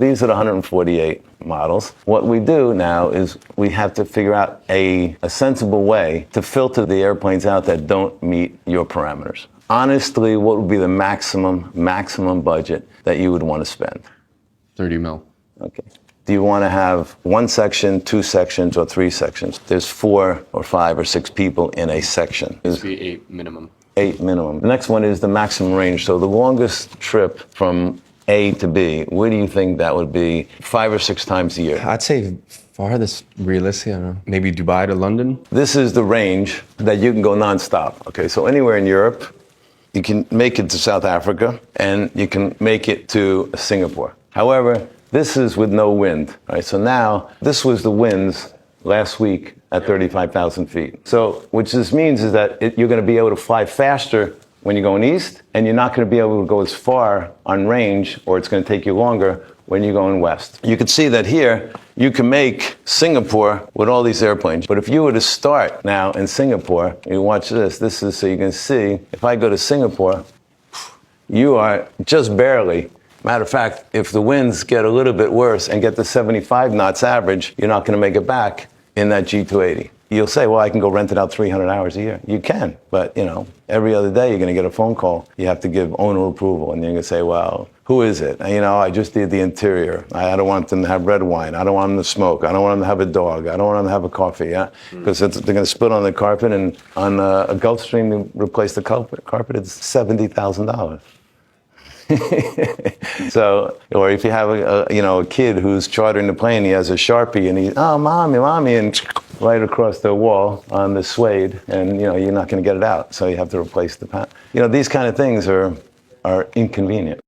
these are the 148 models. What we do now is we have to figure out a sensible way to filter the airplanes out that don't meet your parameters. Honestly, what would be the maximum budget that you would want to spend? 30 mil. Okay. Do you want to have one section, two sections, or three sections? There's 4 or 5 or 6 people in a section. It should be 8 minimum. 8 minimum. The next one is the maximum range. So the longest trip from A to B, where do you think that would be 5 or 6 times a year? I'd say farthest, realistic, I don't know, maybe Dubai to London. This is the range that you can go nonstop. Okay, so anywhere in Europe, you can make it to South Africa, and you can make it to Singapore. However, this is with no wind, right? So now, this was the winds last week at 35,000 feet. So, which this means is that you're going to be able to fly faster when you're going east, and you're not going to be able to go as far on range, or it's going to take you longer when you're going west. You can see that here, you can make Singapore with all these airplanes. But if you were to start now in Singapore, you watch this. This is so you can see, if I go to Singapore, you are just barely. Matter of fact, if the winds get a little bit worse and get to 75 knots average, you're not going to make it back in that G280. You'll say, well, I can go rent it out 300 hours a year. You can, but every other day you're going to get a phone call. You have to give owner approval, and you're going to say, well, who is it? I just did the interior. I don't want them to have red wine. I don't want them to smoke. I don't want them to have a dog. I don't want them to have a coffee, because they're going to spit on the carpet, and on a Gulfstream, to replace the carpet, it's $70,000. So, or if you have a kid who's chartering the plane, he has a Sharpie, and mommy, and right across the wall on the suede, and you're not going to get it out, so you have to replace the pan. These kind of things are inconvenient.